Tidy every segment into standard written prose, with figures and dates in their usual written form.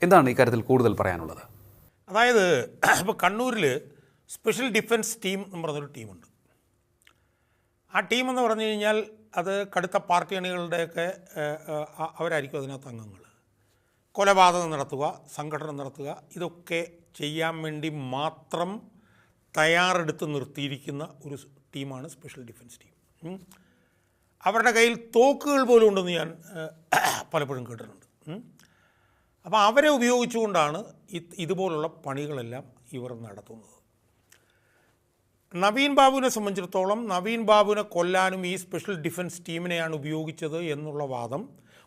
എന്താണ് ഇക്കാര്യത്തിൽ കൂടുതൽ പറയാനുള്ളത്? അതായത് ഇപ്പോൾ കണ്ണൂരിൽ സ്പെഷ്യൽ ഡിഫൻസ് ടീം എന്ന് പറഞ്ഞൊരു ടീമുണ്ട്. ആ ടീമെന്ന് പറഞ്ഞു കഴിഞ്ഞാൽ അത് കടുത്ത പാർട്ടി അണികളുടെയൊക്കെ അവരായിരിക്കും അതിനകത്ത് അംഗങ്ങൾ. കൊലപാതകം നടത്തുക, സംഘടന നടത്തുക, ഇതൊക്കെ ചെയ്യാൻ വേണ്ടി മാത്രം തയ്യാറെടുത്ത് നിർത്തിയിരിക്കുന്ന ഒരു ടീമാണ് സ്പെഷ്യൽ ഡിഫൻസ് ടീം. അവരുടെ കയ്യിൽ തോക്കുകൾ പോലും ഉണ്ടെന്ന് ഞാൻ പലപ്പോഴും കേട്ടിട്ടുണ്ട്. അപ്പോൾ അവരെ ഉപയോഗിച്ചുകൊണ്ടാണ് ഇതുപോലുള്ള പണികളെല്ലാം ഇവർ നടത്തുന്നത്. നവീൻ ബാബുവിനെ സംബന്ധിച്ചിടത്തോളം നവീൻ ബാബുവിനെ കൊല്ലാനും ഈ സ്പെഷ്യൽ ഡിഫൻസ് ടീമിനെയാണ് ഉപയോഗിച്ചത് എന്നുള്ള വാദം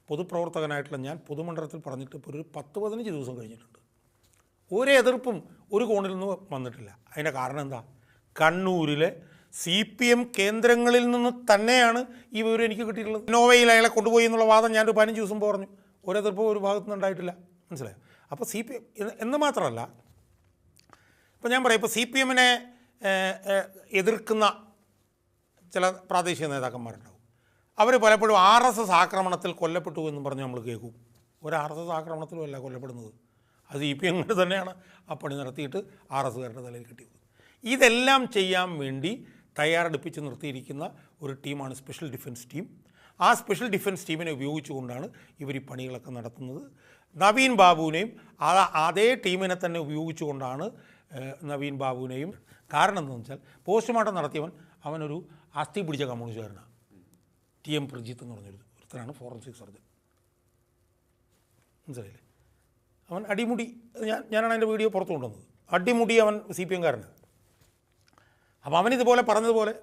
പൊതുപ്രവർത്തകനായിട്ടുള്ള ഞാൻ പൊതുമണ്ഡലത്തിൽ പറഞ്ഞിട്ട് ഇപ്പോൾ ഒരു 10-15 ദിവസം കഴിഞ്ഞിട്ടുണ്ട്. ഒരു എതിർപ്പും ഒരു കോണിൽ നിന്ന് വന്നിട്ടില്ല. അതിൻ്റെ കാരണം എന്താ? കണ്ണൂരിലെ CPM കേന്ദ്രങ്ങളിൽ നിന്ന് തന്നെയാണ് ഈ വിവരം എനിക്ക് കിട്ടിയിട്ടുള്ളത്. ഇന്നോവയിൽ അയാളെ കൊണ്ടുപോയി എന്നുള്ള വാദം ഞാനൊരു 15 ദിവസം പറഞ്ഞു. ഒരെതിർപ്പും ഒരു ഭാഗത്തുനിന്ന് ഉണ്ടായിട്ടില്ല. മനസ്സിലായോ? അപ്പോൾ CPM എന്ന് മാത്രമല്ല, ഇപ്പോൾ ഞാൻ പറയാം, ഇപ്പോൾ CPMനെ എതിർക്കുന്ന ചില പ്രാദേശിക നേതാക്കന്മാരുണ്ടാവും. അവർ പലപ്പോഴും RSS ആക്രമണത്തിൽ കൊല്ലപ്പെട്ടു എന്നും പറഞ്ഞ് നമ്മൾ കേൾക്കും. ഒരു RSS ആക്രമണത്തിലും അല്ല കൊല്ലപ്പെടുന്നത്. അത് CPM തന്നെയാണ് ആ പണി നടത്തിയിട്ട് RSSകാരുടെ തലയിൽ കിട്ടിയത്. ഇതെല്ലാം ചെയ്യാൻ വേണ്ടി തയ്യാറെടുപ്പിച്ച് നിർത്തിയിരിക്കുന്ന ഒരു ടീമാണ് സ്പെഷ്യൽ ഡിഫൻസ് ടീം. ആ സ്പെഷ്യൽ ഡിഫൻസ് ടീമിനെ ഉപയോഗിച്ചുകൊണ്ടാണ് ഇവർ ഈ പണികളൊക്കെ നടത്തുന്നത്. നവീൻ ബാബുവിനെയും അതേ ടീമിനെ തന്നെ ഉപയോഗിച്ചുകൊണ്ടാണ് നവീൻ ബാബുവിനെയും. കാരണം എന്താണെന്ന് വെച്ചാൽ പോസ്റ്റ്മോർട്ടം നടത്തിയവൻ അവനൊരു അസ്ഥി പിടിച്ച കമ്മ്യൂണിസ്റ്റുകാരനാണ്. TM പ്രജിത്ത് എന്ന് പറഞ്ഞൊരു ഒരുത്തനാണ് ഫോറൻസിക് സർജൻ. മനസ്സിലായില്ലേ? അവൻ അടിമുടി, ഞാനാണ് അതിൻ്റെ വീഡിയോ പുറത്തു കൊണ്ടുവന്നത്. അടിമുടി അവൻ CPM കാരനാണ്. അപ്പോൾ അവനിതുപോലെ പറഞ്ഞതുപോലെ,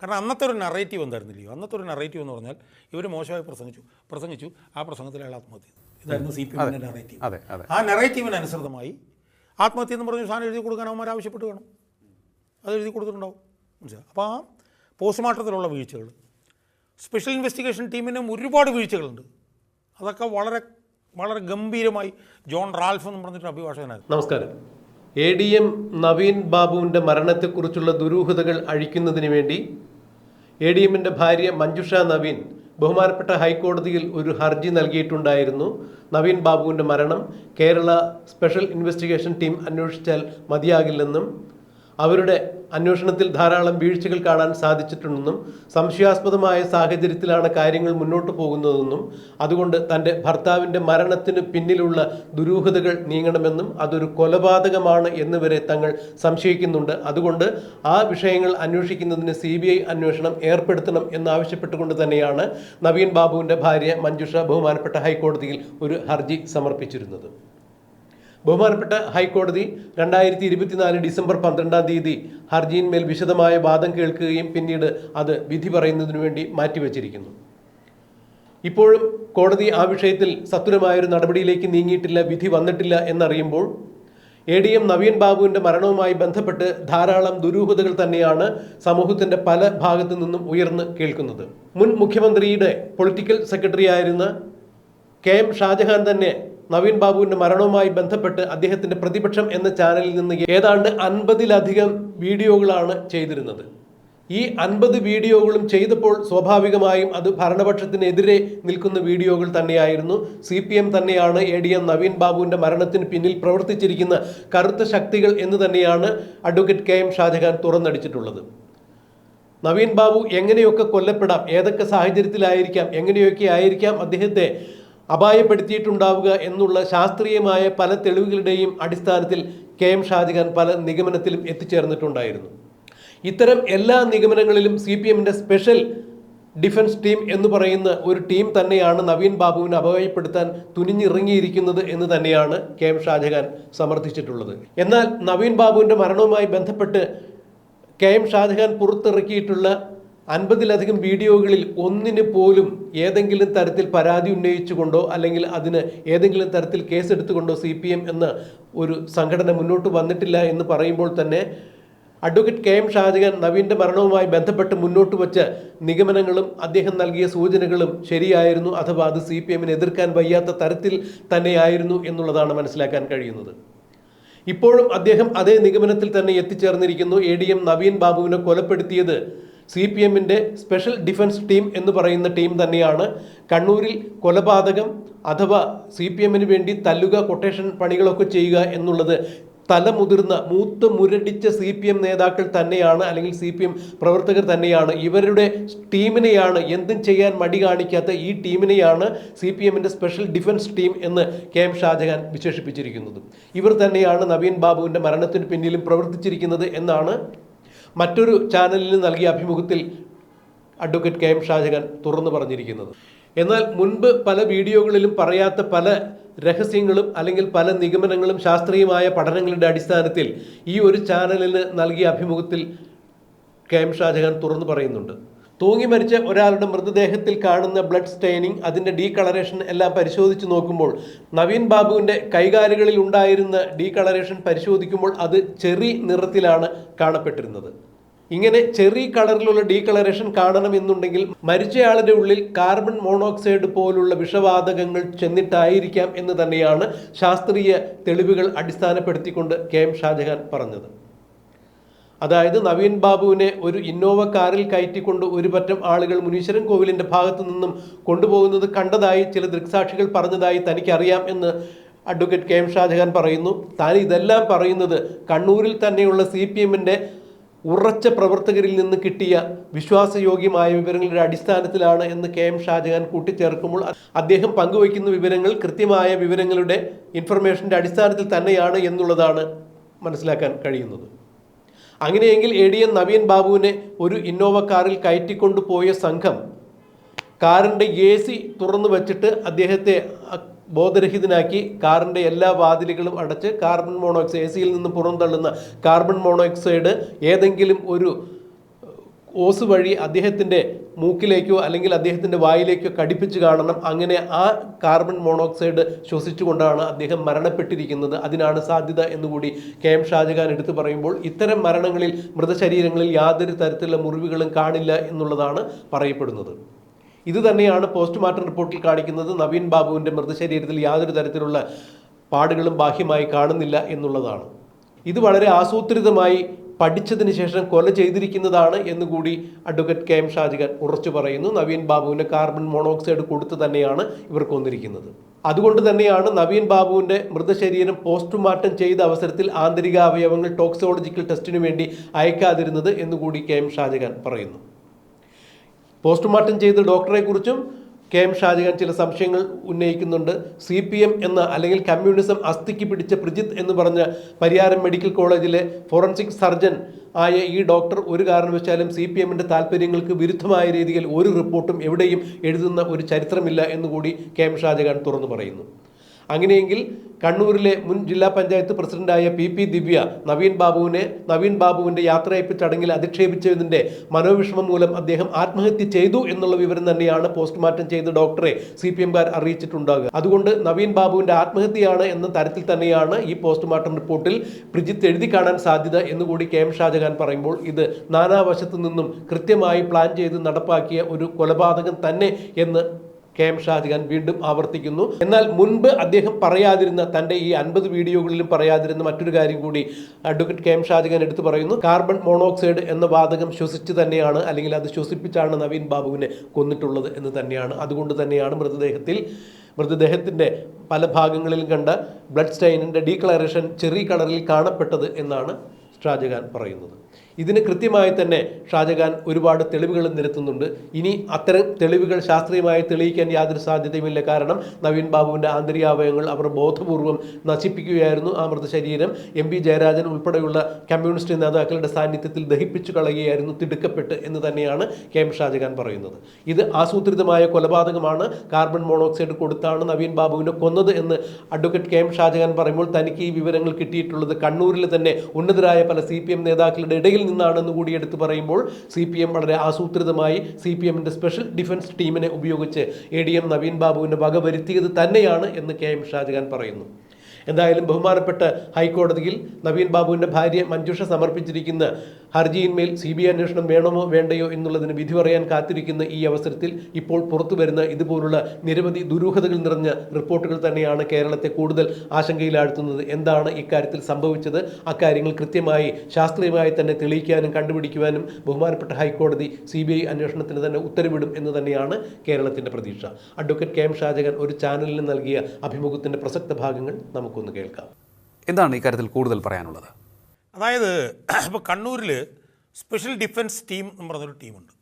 കാരണം അന്നത്തെ ഒരു നറേറ്റീവ് എന്തായിരുന്നില്ലയോ? അന്നത്തെ ഒരു നറേറ്റീവ് എന്ന് പറഞ്ഞാൽ ഇവർ മോശമായി പ്രസംഗിച്ചു, ആ പ്രസംഗത്തിൽ അയാൾ ആത്മഹത്യ ചെയ്തു. ഇതായിരുന്നു CPMൻ്റെ നറേറ്റീവ്. ആ നറേറ്റീവിനനുസൃതമായി ആത്മഹത്യ എന്ന് പറഞ്ഞ സാധനം എഴുതി കൊടുക്കാൻ അവന്മാർ ആവശ്യപ്പെട്ട് വേണം. അത് എഴുതി കൊടുത്തിട്ടുണ്ടാവും. മനസ്സിലായി? അപ്പോൾ ആ പോസ്റ്റ്മോർട്ടത്തിലുള്ള വീഴ്ചകൾ, സ്പെഷ്യൽ ഇൻവെസ്റ്റിഗേഷൻ ടീമിനും ഒരുപാട് വീഴ്ചകളുണ്ട്. അതൊക്കെ വളരെ വളരെ ഗംഭീരമായി ജോൺ റാൽഫ് എന്ന് പറഞ്ഞിട്ട് അഭിഭാഷകനായിരുന്നു. നമസ്കാരം. ADM നവീൻ ബാബുവിൻ്റെ മരണത്തെക്കുറിച്ചുള്ള ദുരൂഹതകൾ അഴിക്കുന്നതിന് വേണ്ടി ADMൻ്റെ ഭാര്യ മഞ്ജുഷ നവീൻ ബഹുമാനപ്പെട്ട ഹൈക്കോടതിയിൽ ഒരു ഹർജി നൽകിയിട്ടുണ്ടായിരുന്നു. നവീൻ ബാബുവിൻ്റെ മരണം കേരള സ്പെഷ്യൽ ഇൻവെസ്റ്റിഗേഷൻ ടീം അന്വേഷിച്ചാൽ മതിയാകില്ലെന്നും അവരുടെ അന്വേഷണത്തിൽ ധാരാളം വീഴ്ചകൾ കാണാൻ സാധിച്ചിട്ടുണ്ടെന്നും സംശയാസ്പദമായ സാഹചര്യത്തിലാണ് കാര്യങ്ങൾ മുന്നോട്ട് പോകുന്നതെന്നും അതുകൊണ്ട് തൻ്റെ ഭർത്താവിൻ്റെ മരണത്തിന് പിന്നിലുള്ള ദുരൂഹതകൾ നീങ്ങണമെന്നും അതൊരു കൊലപാതകമാണ് എന്നുവരെ തങ്ങൾ സംശയിക്കുന്നുണ്ട്. അതുകൊണ്ട് ആ വിഷയങ്ങൾ അന്വേഷിക്കുന്നതിന് CBI അന്വേഷണം ഏർപ്പെടുത്തണം എന്നാവശ്യപ്പെട്ടുകൊണ്ട് തന്നെയാണ് നവീൻ ബാബുവിൻ്റെ ഭാര്യ മഞ്ജുഷ ബഹുമാനപ്പെട്ട ഹൈക്കോടതിയിൽ ഒരു ഹർജി സമർപ്പിച്ചിരുന്നത്. ബഹുമാനപ്പെട്ട ഹൈക്കോടതി 2024 ഡിസംബർ 12-ാം തീയതി ഹർജിയിന്മേൽ വിശദമായ വാദം കേൾക്കുകയും പിന്നീട് അത് വിധി പറയുന്നതിനു വേണ്ടി മാറ്റിവെച്ചിരിക്കുന്നു. ഇപ്പോഴും കോടതി ആ വിഷയത്തിൽ സത്വരമായൊരു നടപടിയിലേക്ക് നീങ്ങിയിട്ടില്ല, വിധി വന്നിട്ടില്ല എന്നറിയുമ്പോൾ ADM നവീൻ ബാബുവിൻ്റെ മരണവുമായി ബന്ധപ്പെട്ട് ധാരാളം ദുരൂഹതകൾ തന്നെയാണ് സമൂഹത്തിൻ്റെ പല ഭാഗത്തു നിന്നും ഉയർന്ന് കേൾക്കുന്നത്. മുൻ മുഖ്യമന്ത്രിയുടെ പൊളിറ്റിക്കൽ സെക്രട്ടറി ആയിരുന്ന KM ഷാജഹാൻ തന്നെ നവീൻ ബാബുവിൻ്റെ മരണവുമായി ബന്ധപ്പെട്ട് അദ്ദേഹത്തിൻ്റെ പ്രതിപക്ഷം എന്ന ചാനലിൽ നിന്ന് ഏതാണ്ട് 50-ലധികം വീഡിയോകളാണ് ചെയ്തിരുന്നത്. ഈ 50 വീഡിയോകളും ചെയ്തപ്പോൾ സ്വാഭാവികമായും അത് ഭരണപക്ഷത്തിനെതിരെ നിൽക്കുന്ന വീഡിയോകൾ തന്നെയായിരുന്നു. CPM തന്നെയാണ് ADM നവീൻ ബാബുവിൻ്റെ മരണത്തിന് പിന്നിൽ പ്രവർത്തിച്ചിരിക്കുന്ന കറുത്ത ശക്തികൾ എന്ന് തന്നെയാണ് അഡ്വക്കേറ്റ് KM ഷാജഹാൻ തുറന്നടിച്ചിട്ടുള്ളത്. നവീൻ ബാബു എങ്ങനെയൊക്കെ കൊല്ലപ്പെടാം, ഏതൊക്കെ സാഹചര്യത്തിലായിരിക്കാം, എങ്ങനെയൊക്കെ ആയിരിക്കാം അദ്ദേഹത്തെ അപായപ്പെടുത്തിയിട്ടുണ്ടാവുക എന്നുള്ള ശാസ്ത്രീയമായ പല തെളിവുകളുടെയും അടിസ്ഥാനത്തിൽ KM ഷാജഹാൻ പല നിഗമനത്തിലും എത്തിച്ചേർന്നിട്ടുണ്ടായിരുന്നു. ഇത്തരം എല്ലാ നിഗമനങ്ങളിലും CPMൻ്റെ സ്പെഷ്യൽ ഡിഫൻസ് ടീം എന്ന് പറയുന്ന ഒരു ടീം തന്നെയാണ് നവീൻ ബാബുവിനെ അപായപ്പെടുത്താൻ തുനിഞ്ഞിറങ്ങിയിരിക്കുന്നത് എന്ന് തന്നെയാണ് KM ഷാജഹാൻ സമർത്ഥിച്ചിട്ടുള്ളത്. എന്നാൽ നവീൻ ബാബുവിൻ്റെ മരണവുമായി ബന്ധപ്പെട്ട് KM ഷാജഹാൻ പുറത്തിറക്കിയിട്ടുള്ള 50-ലധികം വീഡിയോകളിൽ ഒന്നിന് പോലും ഏതെങ്കിലും തരത്തിൽ പരാതി ഉന്നയിച്ചുകൊണ്ടോ അല്ലെങ്കിൽ അതിന് ഏതെങ്കിലും തരത്തിൽ കേസെടുത്തുകൊണ്ടോ CPM എന്ന ഒരു സംഘടന മുന്നോട്ട് വന്നിട്ടില്ല എന്ന് പറയുമ്പോൾ തന്നെ അഡ്വക്കേറ്റ് KM ഷാജഹാൻ നവീൻ്റെ മരണവുമായി ബന്ധപ്പെട്ട് മുന്നോട്ട് വച്ച നിഗമനങ്ങളും അദ്ദേഹം നൽകിയ സൂചനകളും ശരിയായിരുന്നു, അഥവാ അത് CPMനെ എതിർക്കാൻ വയ്യാത്ത തരത്തിൽ തന്നെയായിരുന്നു എന്നുള്ളതാണ് മനസ്സിലാക്കാൻ കഴിയുന്നത്. ഇപ്പോഴും അദ്ദേഹം അതേ നിഗമനത്തിൽ തന്നെ എത്തിച്ചേർന്നിരിക്കുന്നു. ADM നവീൻ ബാബുവിനെ കൊലപ്പെടുത്തിയത് CPMന്റെ സ്പെഷ്യൽ ഡിഫൻസ് ടീം എന്ന് പറയുന്ന ടീം തന്നെയാണ് കണ്ണൂരിൽ കൊലപാതകം അഥവാ CPMന് വേണ്ടി തല്ലുക, കൊട്ടേഷൻ പണികളൊക്കെ ചെയ്യുക എന്നുള്ളത് തലമുതിർന്ന മൂത്ത് മുരടിച്ച CPM നേതാക്കൾ തന്നെയാണ്, അല്ലെങ്കിൽ CPM പ്രവർത്തകർ തന്നെയാണ്. ഇവരുടെ ടീമിനെയാണ്, എന്തും ചെയ്യാൻ മടി കാണിക്കാത്ത ഈ ടീമിനെയാണ് CPMന്റെ സ്പെഷ്യൽ ഡിഫൻസ് ടീം എന്ന് KM ഷാജഹാൻ വിശേഷിപ്പിച്ചിരിക്കുന്നത്. ഇവർ തന്നെയാണ് നവീൻ ബാബുവിൻ്റെ മരണത്തിന് പിന്നിലും പ്രവർത്തിച്ചിരിക്കുന്നത് എന്നാണ് മറ്റൊരു ചാനലിന് നൽകിയ അഭിമുഖത്തിൽ അഡ്വക്കേറ്റ് KM ഷാജഹാൻ തുറന്നു പറഞ്ഞിരിക്കുന്നത്. എന്നാൽ മുൻപ് പല വീഡിയോകളിലും പറയാത്ത പല രഹസ്യങ്ങളും അല്ലെങ്കിൽ പല നിഗമനങ്ങളും ശാസ്ത്രീയമായ പഠനങ്ങളുടെ അടിസ്ഥാനത്തിൽ ഈ ഒരു ചാനലിന് നൽകിയ അഭിമുഖത്തിൽ KM ഷാജഹാൻ തുറന്നു പറയുന്നുണ്ട്. തൂങ്ങി മരിച്ച ഒരാളുടെ മൃതദേഹത്തിൽ കാണുന്ന ബ്ലഡ് സ്റ്റെയിനിങ്, അതിൻ്റെ ഡീകളറേഷൻ എല്ലാം പരിശോധിച്ച് നോക്കുമ്പോൾ നവീൻ ബാബുവിൻ്റെ കൈകാലുകളിൽ ഉണ്ടായിരുന്ന ഡീകളറേഷൻ പരിശോധിക്കുമ്പോൾ അത് ചെറി നിറത്തിലാണ് കാണപ്പെട്ടിരുന്നത്. ഇങ്ങനെ ചെറി കളറിലുള്ള ഡീകളറേഷൻ കാണണമെന്നുണ്ടെങ്കിൽ മരിച്ചയാളുടെ ഉള്ളിൽ കാർബൺ മോണോക്സൈഡ് പോലുള്ള വിഷവാതകങ്ങൾ ചെന്നിട്ടായിരിക്കാം എന്ന് തന്നെയാണ് ശാസ്ത്രീയ തെളിവുകൾ അടിസ്ഥാനപ്പെടുത്തിക്കൊണ്ട് KM ഷാജഹാൻ പറഞ്ഞത്. അതായത് നവീൻ ബാബുവിനെ ഒരു ഇന്നോവ കാറിൽ കയറ്റിക്കൊണ്ട് ഒരു പറ്റം ആളുകൾ മുനീശ്വരൻ കോവിലിൻ്റെ ഭാഗത്തു നിന്നും കൊണ്ടുപോകുന്നത് കണ്ടതായി ചില ദൃക്സാക്ഷികൾ പറഞ്ഞതായി തനിക്കറിയാം എന്ന് അഡ്വക്കേറ്റ് KM ഷാജഹാൻ പറയുന്നു. താൻ ഇതെല്ലാം പറയുന്നത് കണ്ണൂരിൽ തന്നെയുള്ള CPMന്റെ ഉറച്ച പ്രവർത്തകരിൽ നിന്ന് കിട്ടിയ വിശ്വാസയോഗ്യമായ വിവരങ്ങളുടെ അടിസ്ഥാനത്തിലാണ് എന്ന് KM ഷാജഹാൻ കൂട്ടിച്ചേർക്കുമ്പോൾ അദ്ദേഹം പങ്കുവയ്ക്കുന്ന വിവരങ്ങൾ കൃത്യമായ വിവരങ്ങളുടെ ഇൻഫർമേഷൻ്റെ അടിസ്ഥാനത്തിൽ തന്നെയാണ് എന്നുള്ളതാണ് മനസ്സിലാക്കാൻ കഴിയുന്നത്. അങ്ങനെയെങ്കിൽ ADM നവീൻ ബാബുവിനെ ഒരു ഇന്നോവ കാറിൽ കയറ്റിക്കൊണ്ടു പോയ സംഘം കാറിൻ്റെ AC തുറന്നു വച്ചിട്ട് അദ്ദേഹത്തെ ബോധരഹിതനാക്കി കാറിൻ്റെ എല്ലാ വാതിലുകളും അടച്ച് കാർബൺ മോണോക്സൈഡ്, AC യിൽ നിന്ന് പുറന്തള്ളുന്ന കാർബൺ മോണോക്സൈഡ് ഏതെങ്കിലും ഒരു ഓസ് വഴി അദ്ദേഹത്തിൻ്റെ മൂക്കിലേക്കോ അല്ലെങ്കിൽ അദ്ദേഹത്തിൻ്റെ വായിലേക്കോ കടിപ്പിച്ച് കാണണം. അങ്ങനെ ആ കാർബൺ മോണോക്സൈഡ് ശ്വസിച്ചുകൊണ്ടാണ് അദ്ദേഹം മരണപ്പെട്ടിരിക്കുന്നത്. അതിനാണ് സാധ്യത എന്നുകൂടി KM ഷാജഹാൻ എടുത്തു പറയുമ്പോൾ ഇത്തരം മരണങ്ങളിൽ മൃതശരീരങ്ങളിൽ യാതൊരു തരത്തിലുള്ള മുറിവുകളും കാണില്ല എന്നുള്ളതാണ് പറയപ്പെടുന്നത്. ഇത് തന്നെയാണ് പോസ്റ്റ്മോർട്ടം റിപ്പോർട്ടിൽ കാണിക്കുന്നത്. നവീൻ ബാബുവിൻ്റെ മൃതശരീരത്തിൽ യാതൊരു തരത്തിലുള്ള പാടുകളും ബാഹ്യമായി കാണുന്നില്ല എന്നുള്ളതാണ്. ഇത് വളരെ ആസൂത്രിതമായി പഠിച്ചതിന് ശേഷം കൊല ചെയ്തിരിക്കുന്നതാണ് എന്നുകൂടി അഡ്വക്കേറ്റ് KM ഷാജഹാൻ ഉറച്ചു പറയുന്നു. നവീൻ ബാബുവിന് കാർബൺ മോണോക്സൈഡ് കൊടുത്ത് തന്നെയാണ് ഇവർ കൊന്നിരിക്കുന്നത്. അതുകൊണ്ട് തന്നെയാണ് നവീൻ ബാബുവിൻ്റെ മൃതശരീരം പോസ്റ്റ്മോർട്ടം ചെയ്ത അവസരത്തിൽ ആന്തരിക അവയവങ്ങൾ ടോക്സിയോളജിക്കൽ ടെസ്റ്റിനു വേണ്ടി അയക്കാതിരുന്നത് എന്നുകൂടി KM ഷാജഹാൻ പറയുന്നു. പോസ്റ്റ്മോർട്ടം ചെയ്ത ഡോക്ടറെ കുറിച്ചും KM ഷാജഹാൻ ചില സംശയങ്ങൾ ഉന്നയിക്കുന്നുണ്ട്. CPM എന്ന അല്ലെങ്കിൽ കമ്മ്യൂണിസം അസ്ഥിക്ക് പിടിച്ച പ്രജിത്ത് എന്ന് പറഞ്ഞ പരിയാരം മെഡിക്കൽ കോളേജിലെ ഫോറൻസിക് സർജൻ ആയ ഈ ഡോക്ടർ ഒരു കാരണവശാലും CPMന്റെ താല്പര്യങ്ങൾക്ക് വിരുദ്ധമായ രീതിയിൽ ഒരു റിപ്പോർട്ടും എവിടെയും എഴുതുന്ന ഒരു ചരിത്രമില്ല എന്നുകൂടി KM ഷാജഹാൻ തുറന്നു പറയുന്നു. അങ്ങനെയെങ്കിൽ കണ്ണൂരിലെ മുൻ ജില്ലാ പഞ്ചായത്ത് പ്രസിഡന്റായ PP ദിവ്യ നവീൻ ബാബുവിൻ്റെ യാത്രയയപ്പ് ചടങ്ങിൽ അധിക്ഷേപിച്ചതിൻ്റെ മനോവിഷമം മൂലം അദ്ദേഹം ആത്മഹത്യ ചെയ്തു എന്നുള്ള വിവരം തന്നെയാണ് പോസ്റ്റ്മോർട്ടം ചെയ്ത ഡോക്ടറെ CPMകാർ അറിയിച്ചിട്ടുണ്ടാകുക. അതുകൊണ്ട് നവീൻ ബാബുവിൻ്റെ ആത്മഹത്യയാണ് എന്ന തരത്തിൽ തന്നെയാണ് ഈ പോസ്റ്റ്മോർട്ടം റിപ്പോർട്ടിൽ പ്രജിത്ത് എഴുതി കാണാൻ സാധ്യത എന്നുകൂടി KM ഷാജഹാൻ പറയുമ്പോൾ ഇത് നാനാവശത്തു നിന്നും കൃത്യമായി പ്ലാൻ ചെയ്ത് നടപ്പാക്കിയ ഒരു കൊലപാതകം തന്നെ എന്ന് KM ഷാജഹാൻ വീണ്ടും ആവർത്തിക്കുന്നു. എന്നാൽ മുൻപ് അദ്ദേഹം പറയാതിരുന്ന, തൻ്റെ ഈ 50 വീഡിയോകളിലും പറയാതിരുന്ന മറ്റൊരു കാര്യം കൂടി അഡ്വക്കേറ്റ് KM ഷാജഹാൻ എടുത്തു പറയുന്നു. കാർബൺ മോണോക്സൈഡ് എന്ന വാതകം ശ്വസിച്ച് തന്നെയാണ്, അല്ലെങ്കിൽ അത് ശ്വസിപ്പിച്ചാണ് നവീൻ ബാബുവിനെ കൊന്നിട്ടുള്ളത് എന്ന് തന്നെയാണ്. അതുകൊണ്ട് തന്നെയാണ് മൃതദേഹത്തിൻ്റെ പല ഭാഗങ്ങളിലും കണ്ട ബ്ലഡ് സ്റ്റെയിനിൻ്റെ ഡീകളറേഷൻ ചെറി കളറിൽ കാണപ്പെട്ടത് എന്നാണ് ഷാജഹാൻ പറയുന്നത്. ഇതിന് കൃത്യമായി തന്നെ ഷാജഹാൻ ഒരുപാട് തെളിവുകൾ നിരത്തുന്നുണ്ട്. ഇനി അത്തരം തെളിവുകൾ ശാസ്ത്രീയമായി തെളിയിക്കാൻ യാതൊരു സാധ്യതയുമില്ല. കാരണം നവീൻ ബാബുവിൻ്റെ ആന്തരികാവയവങ്ങൾ അവർ ബോധപൂർവം നശിപ്പിക്കുകയായിരുന്നു. ആ മൃതശരീരം MP ജയരാജൻ ഉൾപ്പെടെയുള്ള കമ്മ്യൂണിസ്റ്റ് നേതാക്കളുടെ സാന്നിധ്യത്തിൽ ദഹിപ്പിച്ചു കളയുകയായിരുന്നു, തിടുക്കപ്പെട്ട് എന്ന് തന്നെയാണ് KM ഷാജഹാൻ പറയുന്നത്. ഇത് ആസൂത്രിതമായ കൊലപാതകമാണ്, കാർബൺ മോണോക്സൈഡ് കൊടുത്താണ് നവീൻ ബാബുവിനെ കൊന്നത് എന്ന് അഡ്വക്കേറ്റ് KM ഷാജഹാൻ പറയുമ്പോൾ തനിക്ക് ഈ വിവരങ്ങൾ കിട്ടിയിട്ടുള്ളത് കണ്ണൂരിൽ തന്നെ ഉന്നതരായ പല CPM നേതാക്കളുടെ ഇടയിൽ നിന്നാണെന്ന് കൂടി എടുത്തു പറയുമ്പോൾ CPM വളരെ ആസൂത്രിതമായി CPMന്റെ സ്പെഷ്യൽ ഡിഫൻസ് ടീമിനെ ഉപയോഗിച്ച് ADM നവീൻ ബാബുവിനെ വകവരുത്തിയത് തന്നെയാണ് എന്ന് KM ഷാജഹാൻ പറയുന്നു. എന്തായാലും ബഹുമാനപ്പെട്ട ഹൈക്കോടതിയിൽ നവീൻ ബാബുവിൻ്റെ ഭാര്യ മഞ്ജുഷ സമർപ്പിച്ചിരിക്കുന്ന ഹർജിയിന്മേൽ CBI അന്വേഷണം വേണമോ വേണ്ടയോ എന്നുള്ളതിന് വിധി പറയാൻ കാത്തിരിക്കുന്ന ഈ അവസരത്തിൽ ഇപ്പോൾ പുറത്തു വരുന്ന ഇതുപോലുള്ള നിരവധി ദുരൂഹതകൾ നിറഞ്ഞ റിപ്പോർട്ടുകൾ തന്നെയാണ് കേരളത്തെ കൂടുതൽ ആശങ്കയിലാഴ്ത്തുന്നത്. എന്താണ് ഇക്കാര്യത്തിൽ സംഭവിച്ചത്? അക്കാര്യങ്ങൾ കൃത്യമായി ശാസ്ത്രീയമായി തന്നെ തെളിയിക്കാനും കണ്ടുപിടിക്കുവാനും ബഹുമാനപ്പെട്ട ഹൈക്കോടതി CBI അന്വേഷണത്തിന് തന്നെ ഉത്തരവിടും എന്ന് തന്നെയാണ് കേരളത്തിൻ്റെ പ്രതീക്ഷ. അഡ്വക്കേറ്റ് KM ഷാജഹാൻ ഒരു ചാനലിന് നൽകിയ അഭിമുഖത്തിൻ്റെ പ്രസക്ത ഭാഗങ്ങൾ നമുക്കൊന്ന് കേൾക്കാം. എന്താണ് ഇക്കാര്യത്തിൽ കൂടുതൽ പറയാനുള്ളത്? അതായത് ഇപ്പോൾ കണ്ണൂരിൽ സ്പെഷ്യൽ ഡിഫൻസ് ടീം എന്ന് പറഞ്ഞൊരു ടീമുണ്ട്.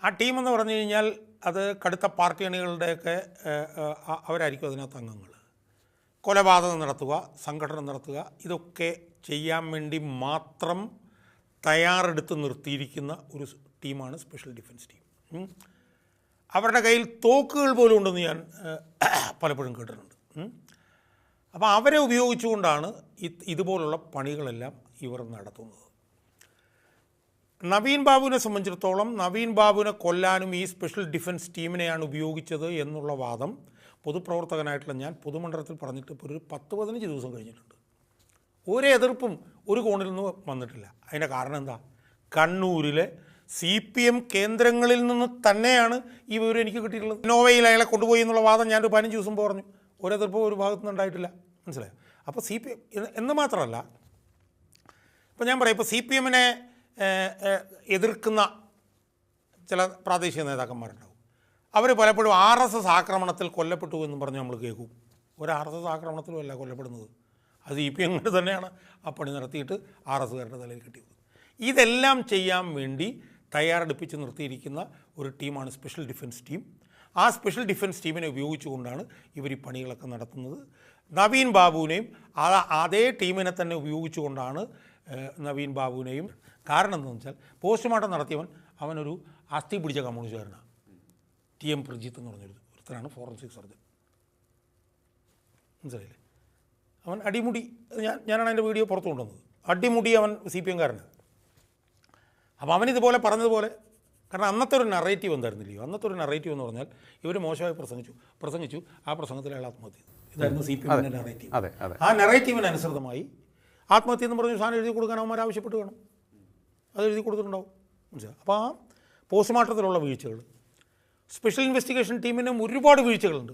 ആ ടീം എന്ന് പറഞ്ഞു കഴിഞ്ഞാൽ അത് കടുത്ത പാർട്ടി അണികളുടെയൊക്കെ അവരായിരിക്കും അതിനകത്ത് അംഗങ്ങൾ. കൊലപാതകം നടത്തുക, സംഘടന നടത്തുക, ഇതൊക്കെ ചെയ്യാൻ വേണ്ടി മാത്രം തയ്യാറെടുത്ത് നിർത്തിയിരിക്കുന്ന ഒരു ടീമാണ് സ്പെഷ്യൽ ഡിഫൻസ് ടീം. അവരുടെ കയ്യിൽ തോക്കുകൾ പോലും ഉണ്ടെന്ന് ഞാൻ പലപ്പോഴും കേട്ടിട്ടുണ്ട്. അപ്പോൾ അവരെ ഉപയോഗിച്ചുകൊണ്ടാണ് ഇതുപോലുള്ള പണികളെല്ലാം ഇവർ നടത്തുന്നത്. നവീൻ ബാബുവിനെ സംബന്ധിച്ചിടത്തോളം നവീൻ ബാബുവിനെ കൊല്ലാനും ഈ സ്പെഷ്യൽ ഡിഫൻസ് ടീമിനെയാണ് ഉപയോഗിച്ചത് എന്നുള്ള വാദം പൊതുപ്രവർത്തകനായിട്ടുള്ള ഞാൻ പൊതുമണ്ഡലത്തിൽ പറഞ്ഞിട്ട് ഇപ്പോൾ ഒരു 10-15 ദിവസം കഴിഞ്ഞിട്ടുണ്ട്. ഒരു എതിർപ്പും ഒരു കോണിൽ നിന്ന് വന്നിട്ടില്ല. അതിൻ്റെ കാരണം എന്താ? കണ്ണൂരിലെ CPM കേന്ദ്രങ്ങളിൽ നിന്ന് തന്നെയാണ് ഈ വിവരം എനിക്ക് കിട്ടിയിട്ടുള്ളത്. ഇന്നോവയിൽ അയാളെ കൊണ്ടുപോയി എന്നുള്ള വാദം ഞാനൊരു 15 ദിവസം പറഞ്ഞു. ഒരെതിർപ്പും ഒരു ഭാഗത്തു നിന്ന് ഉണ്ടായിട്ടില്ല. മനസ്സിലായോ? അപ്പോൾ CPM എന്ന് മാത്രമല്ല, ഇപ്പോൾ ഞാൻ പറയാം, ഇപ്പോൾ CPM-നെ എതിർക്കുന്ന ചില പ്രാദേശിക നേതാക്കന്മാരുണ്ടാവും. അവർ പലപ്പോഴും RSS ആക്രമണത്തിൽ കൊല്ലപ്പെട്ടു എന്നും പറഞ്ഞ് നമ്മൾ കേൾക്കും. ഒരു RSS ആക്രമണത്തിലും അല്ല കൊല്ലപ്പെടുന്നത്. അത് CPM തന്നെയാണ് ആ പണി നടത്തിയിട്ട് RSS-കാരുടെ തലയിൽ കിട്ടിയത്. ഇതെല്ലാം ചെയ്യാൻ വേണ്ടി തയ്യാറെടുപ്പിച്ച് നിർത്തിയിരിക്കുന്ന ഒരു ടീമാണ് സ്പെഷ്യൽ ഡിഫൻസ് ടീം. ആ സ്പെഷ്യൽ ഡിഫൻസ് ടീമിനെ ഉപയോഗിച്ചുകൊണ്ടാണ് ഇവർ ഈ പണികളൊക്കെ നടത്തുന്നത്. നവീൻ ബാബുവിനെയും അതേ ടീമിനെ തന്നെ ഉപയോഗിച്ചുകൊണ്ടാണ് നവീൻ ബാബുവിനെയും. കാരണം എന്താണെന്ന് വെച്ചാൽ പോസ്റ്റ്മോർട്ടം നടത്തിയവൻ അവനൊരു അസ്ഥി പിടിച്ച കമ്മ്യൂണിസ്റ്റുകാരനാണ്. TM പ്രജിത്ത് എന്ന് പറഞ്ഞൊരു ഒരുത്തരാണ് ഫോറൻസിക് സർജൻ. മനസ്സിലായില്ലേ? അവൻ അടിമുടി, ഞാനാണ് അതിൻ്റെ വീഡിയോ പുറത്തു കൊണ്ടുവന്നത്. അടിമുടി അവൻ CPM-കാരനാണ്. അപ്പോൾ അവനിതുപോലെ പറഞ്ഞതുപോലെ, കാരണം അന്നത്തെ ഒരു നറേറ്റീവ് എന്തായിരുന്നില്ലയോ? അന്നത്തെ ഒരു നറേറ്റീവ് എന്ന് പറഞ്ഞാൽ ഇവർ മോശമായി പ്രസംഗിച്ചു, ആ പ്രസംഗത്തിൽ അയാൾ ആത്മഹത്യ ചെയ്തു. ഇതായിരുന്നു CPM-ൻ്റെ നറേറ്റീവ്. ആ നറേറ്റീവിനനുസൃതമായി ആത്മഹത്യ എന്ന് പറഞ്ഞ് സാധനം എഴുതി കൊടുക്കാൻ അവന്മാർ ആവശ്യപ്പെട്ട് കാണും. അത് എഴുതി കൊടുത്തിട്ടുണ്ടാവും. മനസ്സിലായി? അപ്പോൾ ആ പോസ്റ്റ്മോർട്ടത്തിലുള്ള വീഴ്ചകൾ, സ്പെഷ്യൽ ഇൻവെസ്റ്റിഗേഷൻ ടീമിനും ഒരുപാട് വീഴ്ചകളുണ്ട്.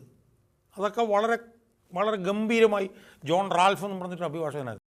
അതൊക്കെ വളരെ വളരെ ഗംഭീരമായി ജോൺ റാൽഫ് എന്ന് പറഞ്ഞിട്ട് അഭിഭാഷകനായിരുന്നു.